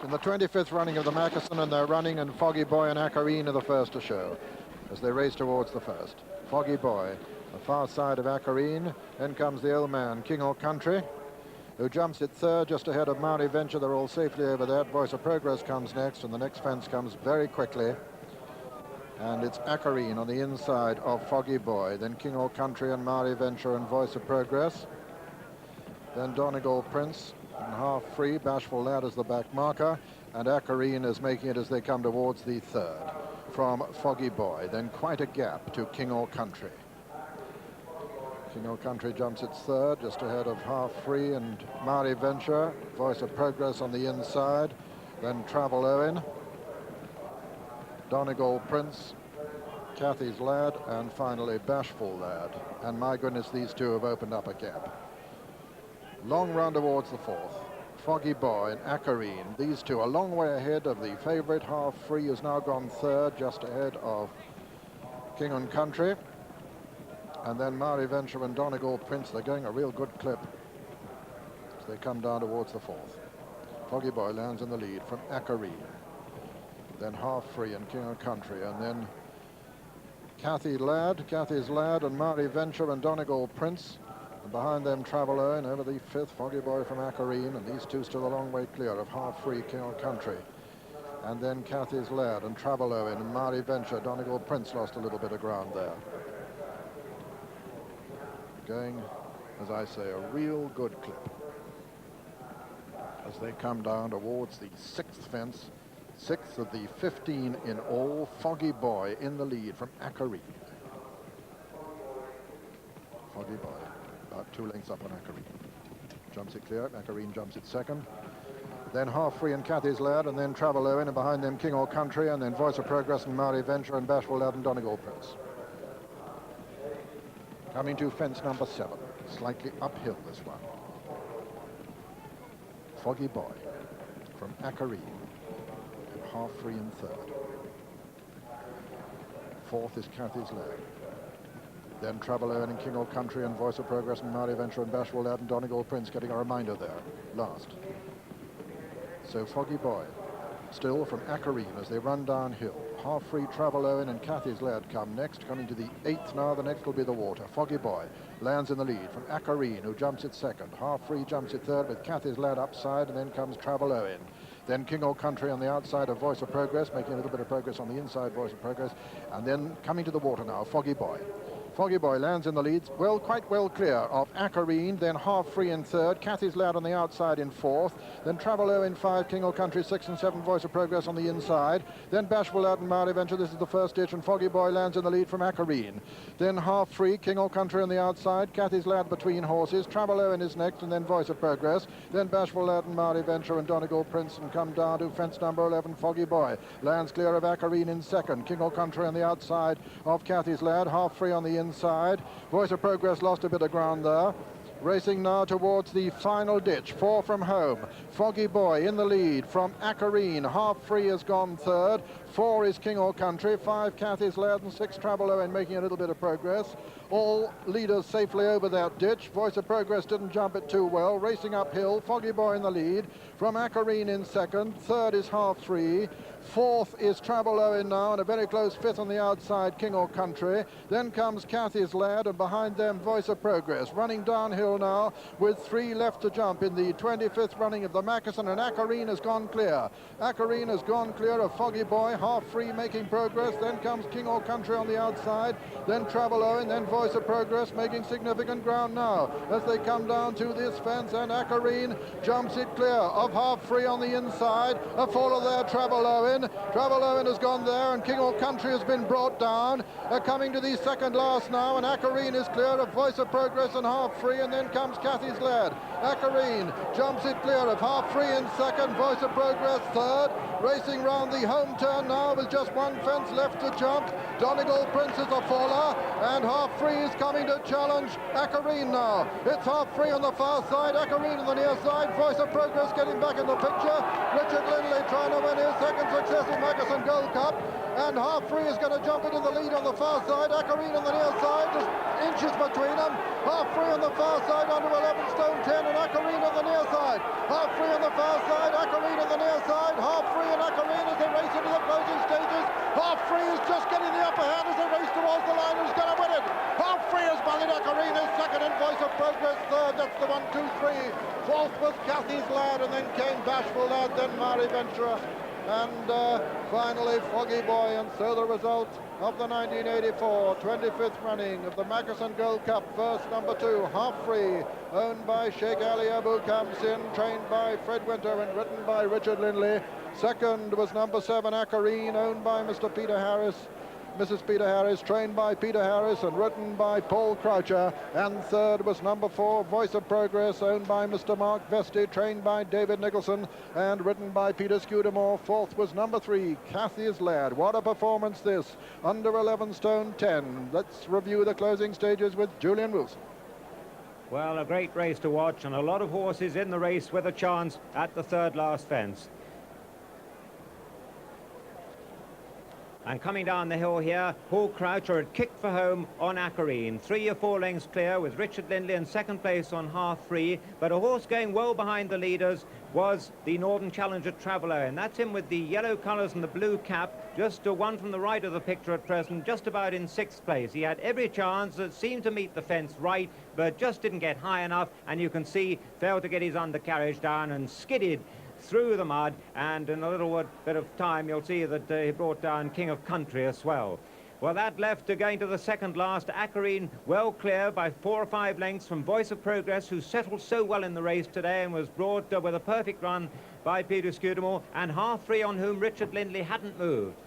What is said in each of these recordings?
in the 25th running of the Mackeson, and they're running, and Foggy Boy and Ackareen are the first to show as they race towards the first. Foggy Boy, the far side of Ackareen. Then comes the old man, King or Country, who jumps at third just ahead of Maori Venture. They're all safely over that. Voice of Progress comes next, and the next fence comes very quickly. And it's Ackareen on the inside of Foggy Boy. Then King or Country and Maori Venture and Voice of Progress. Then Donegal Prince and Half Free. Bashful Lad is the back marker. And Ackareen is making it as they come towards the third from Foggy Boy. Then quite a gap to King or Country. King or Country jumps its third, just ahead of Half Free and Maori Venture. Voice of Progress on the inside. Then Travel Owen, Donegal Prince, Cathy's Lad, and finally Bashful Lad. And my goodness, these two have opened up a gap. Long run towards the fourth. Foggy Boy and Ackareen, these two a long way ahead of the favourite. Half Free has now gone third, just ahead of King and Country. And then Maori Venture and Donegal Prince, they're going a real good clip as they come down towards the fourth. Foggy Boy lands in the lead from Ackareen. Then Half Free and King and Country, and then Cathy's Lad and Maori Venture and Donegal Prince. And behind them Travel Owen over the fifth, Foggy Boy from Ackareen, and these two still a long way clear of Half Free, King and Country. And then Cathy's Lad and Travel Owen and Maori Venture. Donegal Prince lost a little bit of ground there. Going, as I say, a real good clip as they come down towards the sixth fence. Sixth of the 15 in all. Foggy Boy in the lead from Ackareen. Foggy Boy about 2 lengths up on Ackareen. Jumps it clear. Ackareen jumps it second. Then Half Free and Cathy's Lad, and then Travel Owen, and behind them King or Country, and then Voice of Progress and Maori Venture and Bashful Lad and Donegal Prince. Coming to fence number 7. Slightly uphill, this one. Foggy Boy from Ackareen. Half Free in third. Fourth is Cathy's Lad. Then Travel Owen and King or Country and Voice of Progress and Maori Venture and Bashful Lad and Donegal Prince getting a reminder there, last. So Foggy Boy still from Ackareen as they run downhill. Half Free, Travel Owen and Cathy's Lad come next. Coming to the 8th now, the next will be the water. Foggy Boy lands in the lead from Ackareen, who jumps it second. Half Free jumps it third with Cathy's Lad upside, and then comes Travel Owen. Then King or Country on the outside of Voice of Progress, making a little bit of progress on the inside, Voice of Progress. And then coming to the water now, Foggy Boy. Foggy Boy lands in the leads, well, quite well clear of Ackareen, then Half Free in third, Cathy's Lad on the outside in fourth, then Travel Owen 5, King or Country 6 and 7, Voice of Progress on the inside, then Bashful Lad and Maori Venture, this is the first ditch, and Foggy Boy lands in the lead from Ackareen. Then Half Free, King or Country on the outside, Cathy's Lad between horses, Travel Owen is next, and then Voice of Progress, then Bashful Lad and Maori Venture and Donegal Prince, and come down to fence number 11, Foggy Boy lands clear of Ackareen in second, King or Country on the outside of Cathy's Lad, Half Free on the inside. Voice of Progress lost a bit of ground there. Racing now towards the final ditch, 4 from home. Foggy Boy in the lead from Ackareen. Half Free has gone third. 4 is King or Country. 5 Cathy's Lad and 6 Travel Owen making a little bit of progress. All leaders safely over that ditch. Voice of Progress didn't jump it too well. Racing uphill, Foggy Boy in the lead. From Ackareen in second. Third is Half Free. Fourth is Travel Owen now, and a very close fifth on the outside, King or Country. Then comes Cathy's Lad, and behind them Voice of Progress. Running downhill now with 3 left to jump in the 25th running of the Mackeson, and Ackareen has gone clear. Ackareen has gone clear of Foggy Boy. Half Free making progress. Then comes King or Country on the outside. Then Travel Owen, then Voice of Progress making significant ground now as they come down to this fence, and Ackareen jumps it clear of Half Free on the inside. A follow there, Travel Owen. Travel Owen has gone there, and King or Country has been brought down. Coming to the second last now, and Ackareen is clear of Voice of Progress and Half Free, and then comes Cathy's Lad. Ackareen jumps it clear of Half Free in second, Voice of Progress third. Racing round the home turn now with just 1 fence left to jump. Donegal Prince is a faller, and Half Free is coming to challenge Ackareen now. It's Half Free on the far side, Ackareen on the near side. Voice of Progress getting back in the picture. Richard Lindley trying to win his second successive Mackeson Gold Cup, and Half Free is going to jump it in the lead on the far side. Ackareen on the near side, just inches between them. Half Free on the far side under 11 stone 10, and Ackareen on the near side. Half Free on the far side, Ackareen on the near side. was Cathy's Lad, and then came Bashful Lad, then Mari Ventura, and finally Foggy Boy. And so the result of the 1984 25th running of the Mackeson Gold Cup, first number 2, Half Free, owned by Sheikh Ali Abu Kamsin, trained by Fred Winter and written by Richard Lindley. Second was number 7, Acarine, owned by Mr. Peter Harris. Mrs. Peter Harris, trained by Peter Harris and written by Paul Croucher. And third was number 4, Voice of Progress, owned by Mr. Mark Vesti, trained by David Nicholson and written by Peter Scudamore. Fourth was number 3, Cathy's Lad. What a performance this, under 11 stone 10. Let's review the closing stages with Julian Wilson. Well, a great race to watch, and a lot of horses in the race with a chance at the third last fence. And coming down the hill here, Paul Croucher had kicked for home on Acarine. 3 or 4 lengths clear with Richard Lindley in second place on Half Free. But a horse going well behind the leaders was the Northern Challenger Traveller, and that's him with the yellow colours and the blue cap, just one from the right of the picture at present, just about in 6th place. He had every chance, seemed to meet the fence right, but just didn't get high enough, and you can see failed to get his undercarriage down and skidded through the mud, and in a little bit of time you'll see that he brought down King of Country as well. Well, that left going to the second last, Acarine well clear by 4 or 5 lengths from Voice of Progress, who settled so well in the race today and was brought with a perfect run by Peter Scudamore, and Half Free, on whom Richard Lindley hadn't moved.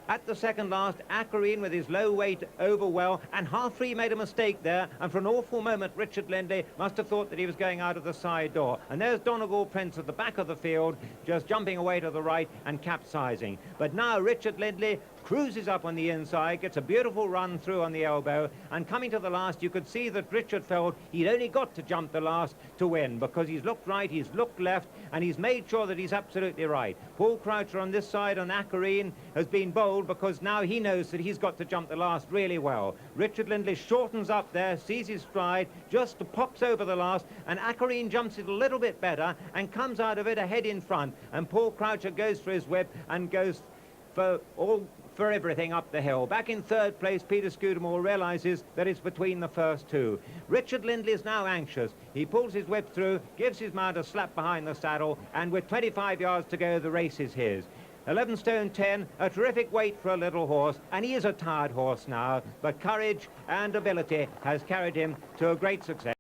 At the second last, Acarine with his low weight over well, and Half Free made a mistake there, and for an awful moment Richard Lindley must have thought that he was going out of the side door. And there's Donegal Prince at the back of the field, just jumping away to the right and capsizing. But now Richard Lindley cruises up on the inside, gets a beautiful run through on the elbow, and coming to the last, you could see that Richard felt he'd only got to jump the last to win, because he's looked right, he's looked left, and he's made sure that he's absolutely right. Paul Croucher on this side on Acarine has been bold, because now he knows that he's got to jump the last really well. Richard Lindley shortens up there, sees his stride, just pops over the last, and Acarine jumps it a little bit better and comes out of it ahead in front, and Paul Croucher goes for his whip and goes for everything up the hill. Back in third place, Peter Scudamore realizes that it's between the first 2. Richard Lindley is now anxious. He pulls his whip through, gives his mount a slap behind the saddle, and with 25 yards to go, the race is his. 11 stone 10, a terrific weight for a little horse, and he is a tired horse now, but courage and ability has carried him to a great success.